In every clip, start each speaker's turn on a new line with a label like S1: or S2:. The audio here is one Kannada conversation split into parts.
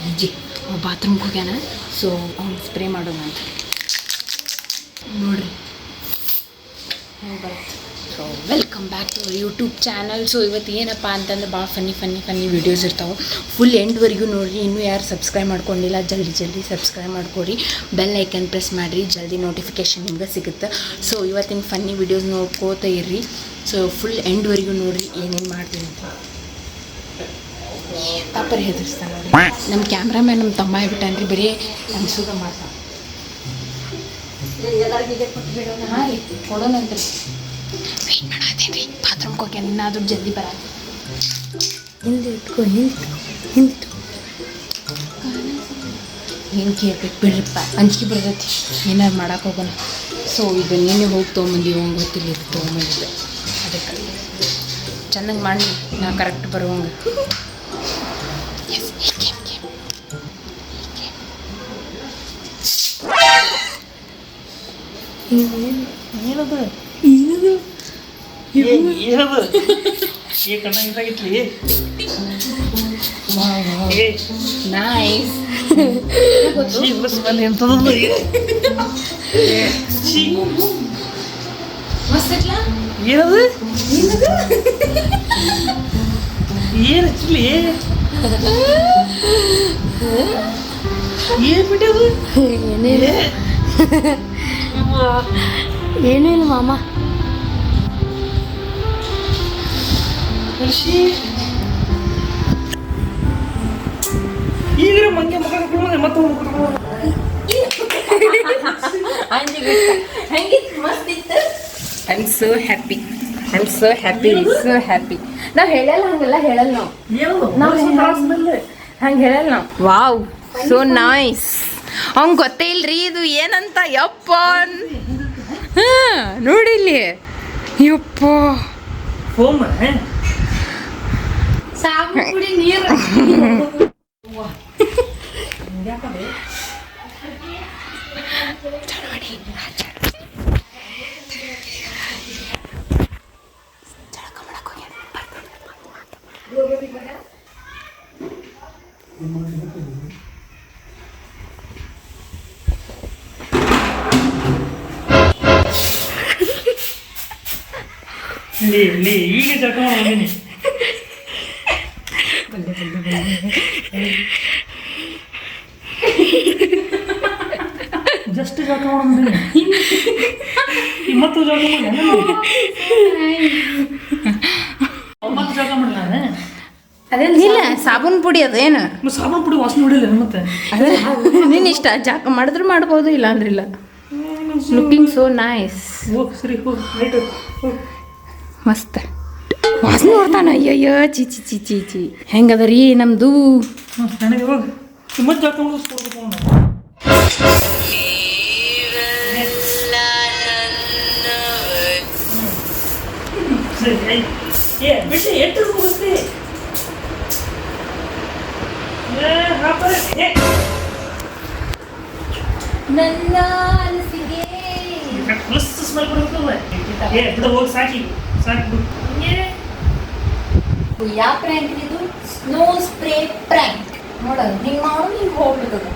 S1: ಅಜ್ಜಿ ಬಾತ್ರೂಮ್ಗೆ ಹೋಗ್ಯಾನ. ಸೊ ಅವ್ನು ಸ್ಪ್ರೇ ಮಾಡೋಣ ಅಂತ ನೋಡ್ರಿ ಹೆಂಗೆ ಬರುತ್ತೆ. So welcome back to YouTube channel. So ಇವತ್ತು ಏನಪ್ಪ ಅಂತಂದ್ರೆ ಭಾಳ ಫನ್ನಿ ವೀಡಿಯೋಸ್ ಇರ್ತಾವೆ. ಫುಲ್ ಎಂಡ್ವರೆಗೂ ನೋಡಿರಿ. ಇನ್ನೂ ಯಾರು ಸಬ್ಸ್ಕ್ರೈಬ್ ಮಾಡ್ಕೊಂಡಿಲ್ಲ ಜಲ್ದಿ ಸಬ್ಸ್ಕ್ರೈಬ್ ಮಾಡ್ಕೊರಿ. ಬೆಲ್ ಐಕನ್ ಪ್ರೆಸ್ ಮಾಡಿರಿ, ಜಲ್ದಿ ನೋಟಿಫಿಕೇಷನ್ ನಿಮ್ಗೆ ಸಿಗುತ್ತೆ. ಸೊ ಇವತ್ತಿನ ಫನ್ನಿ ವೀಡಿಯೋಸ್ ನೋಡ್ಕೋತ ಇರ್ರಿ. ಸೊ ಫುಲ್ ಎಂಡ್ವರೆಗೂ ನೋಡಿರಿ ಏನೇನು ಮಾಡ್ತೀನಿ ಅಂತ. ಪಾಪರ್ ಹೆದರ್ಸ್ತಾನೆ ನೋಡಿರಿ. ನಮ್ಮ ಕ್ಯಾಮ್ರಾಮ್ಯಾನ್ ನಮ್ಮ ತಮ್ಮ ಆಗ್ಬಿಟ್ಟಾನ್ರಿ, ಬರೀ ಅನ್ಸೂಗ ಮಾಡ್ತಾನೆ. ಹಾಂ ರೀ ಕೊಡೋಣಂತ್ರಿ. ವೆಯ್ಟ್ ಮಾಡತ್ತೀನಿ ರೀ. ಬಾತ್ರೂಮ್ಗೆ ಹೋಗ್ಯಾನ, ಇನ್ನಾದ್ರೂ ಜಲ್ದಿ ಬರ. ಹಿಂದೆ ಇಟ್ಕೊ ಏನು ಕೇಳ್ಬೇಕು ಬಿಡ್ರಿಪ್ಪ, ಅಂಜಿಕೆ ಬರ್ತೈತಿ. ಏನಾರು ಮಾಡಕ್ಕೆ ಹೋಗೋಣ. ಸೊ ಇದು ನೀನೇ ಹೋಗಿ ತೊಗೊಂಬಂದಿವಿ, ಹೋಗಿ ಗೊತ್ತಿಲ್ಲ ಇದು ತೊಗೊಂಬಂದಿದ್ದೆ. ಅದಕ್ಕೆ ಚೆನ್ನಾಗಿ ಮಾಡಿ ನಾ ಕರೆಕ್ಟ್ ಬರುವಂಗೆ. ಎಸ್
S2: ಏನದು ಕಣ್ಣಾಗಿಟ್ಲಿ
S1: ನೈಸ್.
S2: ಸ್ಮೆಲ್ ಎಂತದ ಏನದು ಏನು ಹಚ್ಚಲಿ ಏನು ಬಿಟ್ಟದು
S1: ಏನಿಲ್ಲ ಮಾಮ.
S2: ಈಗ ಮಂಗೆ ಮುಖ ಮತ್ತೆ
S1: ಐ ಆಮ್ ಸೋ ಹ್ಯಾಪಿ. ನಾವು ಹೇಳಲ್ಲ, ಹಂಗೆಲ್ಲ ಹೇಳಲ್ಲ ನಾವು ಹಂಗೆ ಹೇಳಲ್ಲ ನಾವು. Wow, so nice. ಅವ್ನು ಗೊತ್ತೇ ಇಲ್ರಿ ಇದು ಏನಂತ. ಯಪ್ಪ ಹಾಂ ನೋಡಿಲ್ಲಿ. ಯಪ್ಪ
S2: ಫೋಮ್
S1: ಸಾಬು ಕುಡಿ ನೀರು.
S2: ಈಗ ಜಳಕ ಮಾಡಿದ್ದೀನಿ. ಜಸ್ಟ್ ಜಳಕ ಮಾಡಿದ್ದೀನಿ. ಮತ್ತು ಜಳಕ ಮಾಡಿ ಮತ್ತೆ ಜಳಕ ಮಾಡಿಲ್ಲ.
S1: ಇಲ್ಲ ಸಾಬೂನ್ ಪುಡಿ ಅದೇನು
S2: ಸಾಬೂನು ಪುಡಿ ವಾಸನೆ ನೋಡಿಲ್ಲ ಮತ್ತೆ.
S1: ಅದೇ ನಿನ್ನ ಇಷ್ಟ, ಜಾಕ ಮಾಡಿದ್ರೆ ಮಾಡ್ಬೋದು, ಇಲ್ಲ ಅಂದ್ರೆ ಇಲ್ಲ. Looking so nice.
S2: ಸರಿ ಹೋಗಿ
S1: ಮಸ್ತ್ ವಾಸನೆ ನೋಡ್ತಾನ. ಅಯ್ಯಯ್ಯೋ ಚಿ ಹೆಂಗದ ರೀ ನಮ್ದು.
S2: ನನಗೆ ಹೋಗಿ ಮತ್ತೆ ಜಳಕ ಮಾಡಿಸ್ಕೊಡ್ಬೇಕು. ಬಿಟ್ಟು ಎಷ್ಟು ಮುಗಿಸ್ತಿ
S1: ನನ್ನ ಅನಿಸಿಕೆ
S2: ಸ್ಮೆಲ್ ಬರ್ತದೆ. ಬಿಡು ಹೋಗಿ ಸಾಕಿ
S1: ಯಾವ ಪ್ರ್ಯಾಂಕ್ ಇದು? Snow spray prank. ನೋಡೋದು ಹಿಂಗೆ ಮಾಡೋದು, ಹಿಂಗೆ ಹೋಗ್ಬಿಡ್ತದೆ.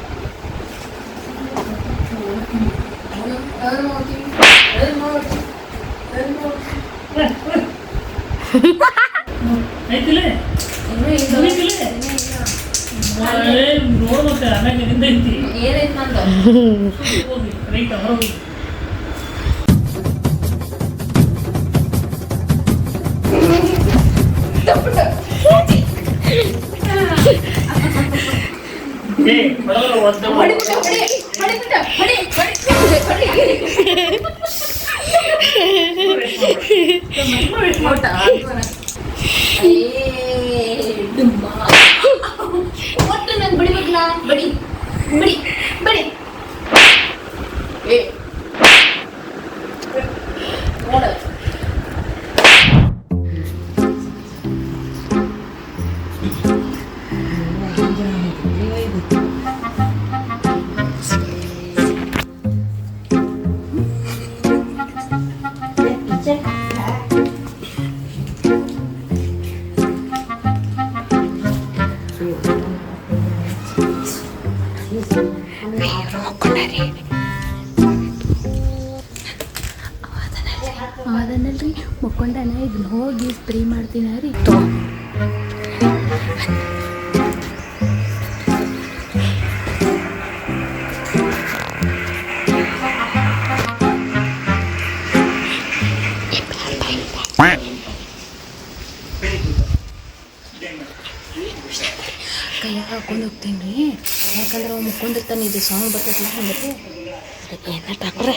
S2: ಐತಿಲ್ಲ ನೋಡ್ಬೇಕು ಆಮ್ಯಾಗ ನಿಂದೈತಿ
S1: ಏನೈತೆ ನಂದು
S2: ರೈತ ಹೊರಗೆ
S1: ಒಟ್ಟು ನಂಗೆ ಬಿಡಿಬೇಕಲ್ಲ. ಬಡಿ ಬಡಿ ಬಡಿ ನೋಡ. ಅದನ್ನಲ್ರಿ ಮಕ್ಕೊಂಡನ ಇದನ್ನ ಹೋಗಿ ಸ್ಪ್ರೇ ಮಾಡ್ತೀನಿ ರೀ ಕೈಯಾಗ ಹಾಕೊಂಡು ಹೋಗ್ತೀನಿ ರೀ ಯಾಕಂದ್ರೆ ಅವ್ ಮುಕ್ಕೊಂಡಿರ್ತಾನೆ ಇದು ಸಾಂಗ್ ಬರ್ತೈತಲ್ಲ ಹಂಗೆ ಅದಕ್ಕೆ ಎಣ್ಣೆ ಹಾಕ್ರೆ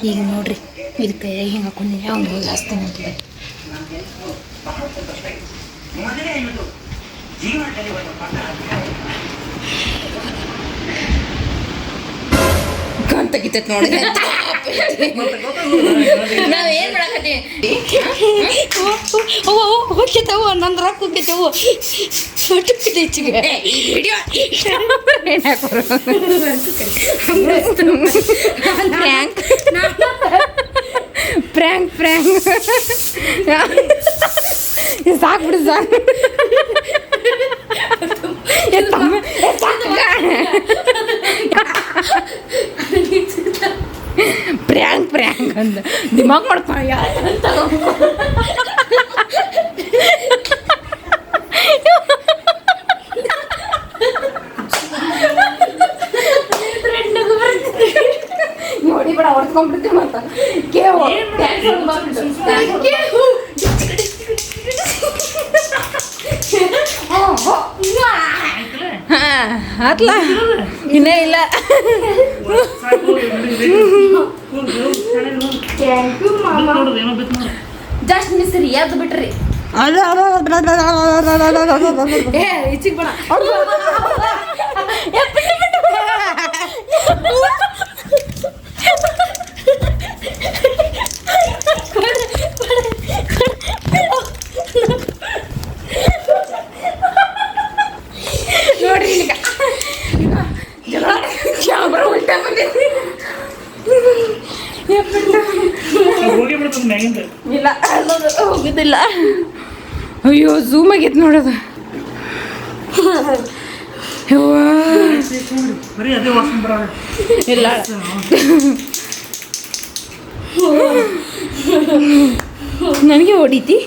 S1: ಈಗ ನೋಡ್ರಿ ಇದು ಕೈಯಾಗ ಹಿಂಗೆ ಹಾಕೊಂಡಿನಿ ಅವ್ನು ಹೋಗಿ ಹಾಸ್ತೀನಿ ಅಂತ ಕಣ್ ತೆಗಿತೈತೆ ನೋಡಿ ನಾವೇನು ಮಾಡಕತ್ತೀವಿ ಹೋಗ್ತೇವು ನಂದು ರೊಕ್ಕ ಹೋಗ್ತೇವು ಪ್ರ್ಯಾಂಕ್ ಪ್ರ್ಯಾಂಕ್ ಸಾಕ್ಬಿಡು ಸಾಕು ಪ್ರ್ಯಾಂಕ್ ಪ್ರ್ಯಾಂಕ್ ಅಂತ ದಿಮಾಗ್ ಮಾಡ್ಕೊ ನೋಡಿ ಬೇಡ ಹೊಡ್ಕೊಂಡ್ಬಿಡ್ತೀವಿ ಮತ್ತ ಆತ್ಲ ಇನ್ನೇ ಇಲ್ಲ ಜಸ್ಟ್ ಮಿಸ್ ರೀ ಯಾವ್ದು ಬಿಟ್ರಿ ಈಚಿಗೆ ಬೇಡ ನೋಡ್ರಿ ಈಗ ಕ್ಯಾಮ್ರಾ ಉಲ್ಟಾ ಬಂದೈತಿ ಇಲ್ಲ ಹೋಗುದಿಲ್ಲ ಅಯ್ಯೋ ಝೂಮ್ ಆಗೈತೆ ನೋಡೋದು ಇಲ್ಲ ನನಗೆ ಹೊಡಿತಿ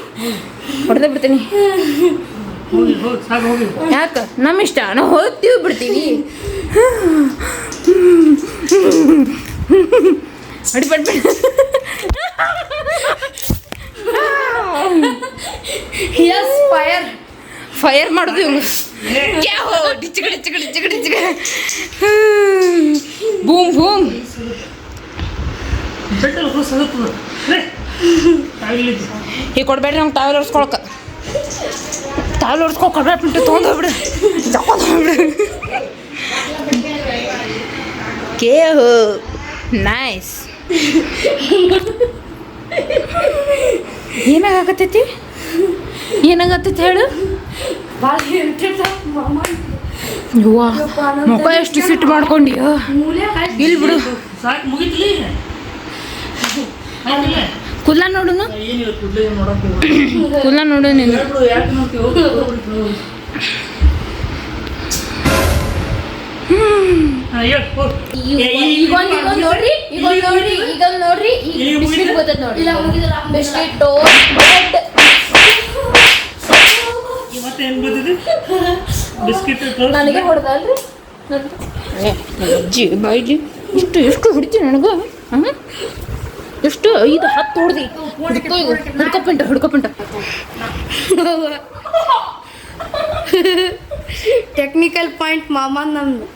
S1: ಹೊಡೆದ ಬಿಡ್ತೀನಿ ಯಾಕ ನಮ್ಮ ಇಷ್ಟ ನಾವು ಹೋಗ್ತೀವಿ ಬಿಡ್ತೀವಿ ಅಡಿಪಡ್ಬೇಡ ಎಸ್ ಫೈರ್ ಫೈರ್ ಮಾಡೋದು ಇವ್ನು ಡಿಚ್ಚಗ ಡಿಚ್ಚಗ ಡಿಚ್ಚಗ ಡಿಚ್ಚಗ ಬೂಮ್ ಬೂಮ್ ಈಗ ಕೊಡ್ಬೇಡ್ರಿ ನಮ್ಗೆ ತಾವೆಲ್ಲ ಒರ್ಸ್ಕೊಳಕ ತಾವೆಲ್ಲ ಒರ್ಸ್ಕೊಳಕ್ ಕೊಡ್ಬೇಡ್ಬಿಟ್ಟು ತೊಗೊಂಡು ಹೋಗ್ಬಿಡು ತಗೊಂಡು ಹೋಗ್ಬಿಡು ಕೇಹು ನೈಸ್ ಏನಾಗತ್ತೈತಿ ಏನಾಗತ್ತೈತಿ ಹೇಳು ಯವ್ವ ಮುಖ ಎಷ್ಟು ಸಿಟ್ಟು ಮಾಡ್ಕೊಂಡಿ ಇಲ್ಲಿ ಬಿಡು ಕುಲ್ಲ ನೋಡುನು ಕುಲ್ಲ ನೋಡು ನೀನು ಈಗ ನೋಡ್ರಿ ಬಿಸ್ಕಿಟ್ ಗೊತ್ತದ ನೋಡಿ ಬಿಸ್ಕಿಟ್ ಬ್ರೆಡ್ ನನಗೆ ಹೊಡೆದಲ್ರಿ ಅಜ್ಜಿ ಬಾಯ್ಜಿ ಎಷ್ಟು ಹೊಡಿತೀನಿ ನನಗೆ ಎಷ್ಟು 5-10 ಹೊಡ್ದಿ ಹುಡ್ಕೊಪಿಂಟ
S3: ಟೆಕ್ನಿಕಲ್ ಪಾಯಿಂಟ್ ಮಾಮ ನಮ್ದು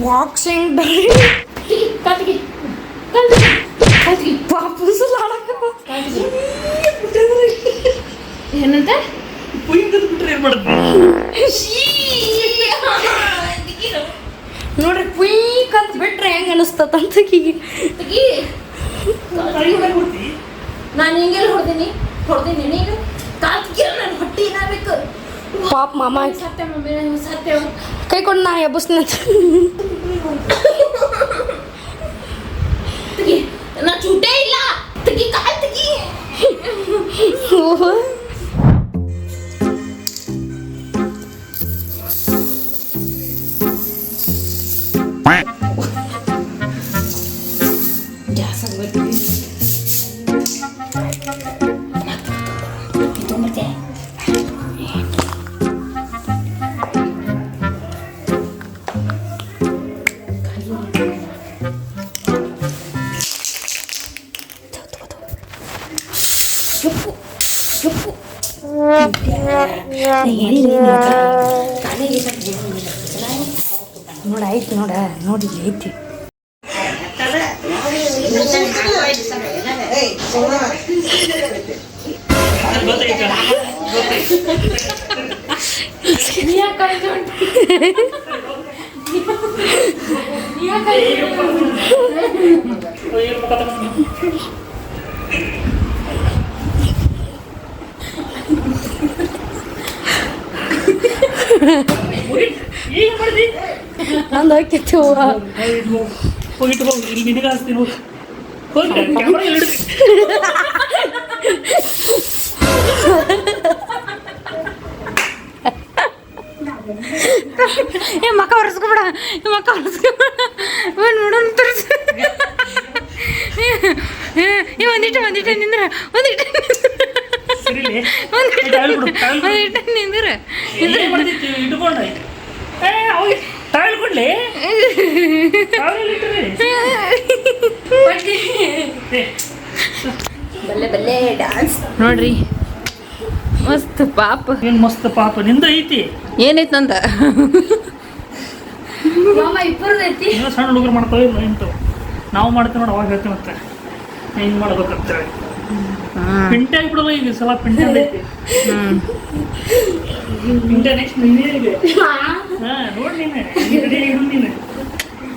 S3: ಬಾಕ್ಸಿಂಗ್
S1: ಏನಂತ
S3: ನೋಡ್ರಿ ಕ್ವೀಕ್ ಅಂತ ಬಿಟ್ರೆ ಹೆಂಗ ಅನಿಸ್ತಂತ
S1: ನಾನು ಹಿಂಗೆಲ್ಲ ಹೊಡೆದೀನಿ ನೀನು ಕಾಲ್ಕಿರ ನನ್ನ ಹೊಟ್ಟಿ ಏನಾಗಬೇಕು
S3: ಪಾಪ ಮಾಮ
S1: ಸತ್ಯ ಮಮ್ಮಿ ಸತ್ಯ
S3: ಕೈ ಕೊಡು ನಾ ಎಬ್ಬಸ್ನ
S1: ನಾ ಚೂಟೇ ಇಲ್ಲ ತೆಗಿ ಕಾಲ್ ತೆಗಿ
S3: ನೋಡ ಐತಿ ನೋಡ ನೋಡಿ ಐತಿ ನಂದು ಹೋಗ್ತಿತ್ತು
S2: ಹೋಗಿಟ್ಟು ಹೋಗಿ ಇಲ್ಲಿ ನಿನಗೆ ಹಾಸ್ತೀನಿ ಹೋಗಿ ಹೋಗಿ ಕ್ಯಾಮ್ರಾ ಹಿಡಿದ್ರಿ
S1: ಏ ಮಕ್ಕ ಒರೆಸ್ಕೊಬೇಡ ಮಕ್ಕ ಒರೆಸ್ಕೊಬೇಡ ನೋಡೋಣ ತೋರಿಸ ಒಂದಿಟ್ಟು ನಿಂದ್ರ ಒಂದಿಟ್ಟು ನಿಂದ್ರ
S2: ಇಟ್ಕೊಂಡ ಟೈಲ್ ಕೊಡ್ಲಿ
S1: ಬಲ್ಲೆ ಬಲ್ಲೆ ಡ್ಯಾನ್ಸ್ ನೋಡ್ರಿ ಮಸ್ತ್ ಪಾಪ
S2: ಏನ್ ಮಸ್ತ್ ಪಾಪ ನಿಂದ ಐತಿ
S1: ಏನೈತ್ ನಂದ
S3: ಇಬ್ಬರದೈತಿ
S2: ನೀವು ಸಣ್ಣ ಹುಡುಗರು ಮಾಡ್ತಾವೆ ಇಲ್ಲ ಇಂಥವು ನಾವು ಮಾಡ್ತೇವೆ ನೋಡಿ ಅವಾಗ ಹೇಳ್ತೀವಿ ಮತ್ತೆ ಹಿಂಗೆ ಮಾಡ್ಬೇಕಂತೇಳಿ ಪಿಂಟೆ ಆಗಿಬಿಡಲ್ಲ ಈಗ ಸಲ ಪಿಂಟೆ ಐತಿ ಪಿಂಟೆ ನೆಕ್ಸ್ಟ್ ನೀನೇ ಇದೆ ನೋಡಿ ನೀನೆ ರೆಡಿ ಇಡು ನೀನೆ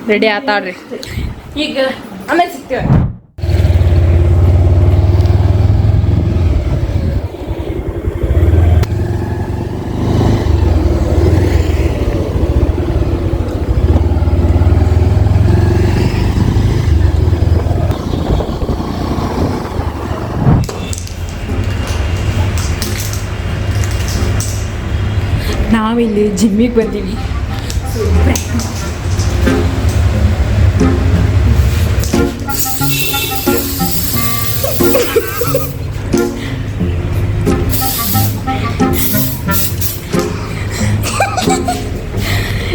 S1: ರೆಡಿ ಆತಾಡ್ರಿ ಈಗ ಆಮೇಲೆ ಸಿಗ್ತೇವೆ ನಾವಿಲ್ಲಿ ಜಿಮ್ಮಿಗೆ ಬಂದೀವಿ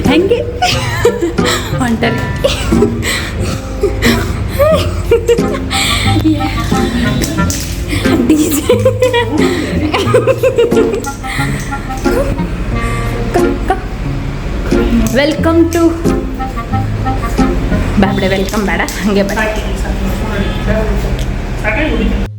S1: ಹೆಂಗೆ ಹೊಂಟರಿ ವೆಲ್ಕಮ್ ಟು ಬೇಡ ವೆಲ್ಕಮ್ ಬೇಡ ಹಂಗೆ ಬೇಡ
S2: ಸಾಕಾಗಿ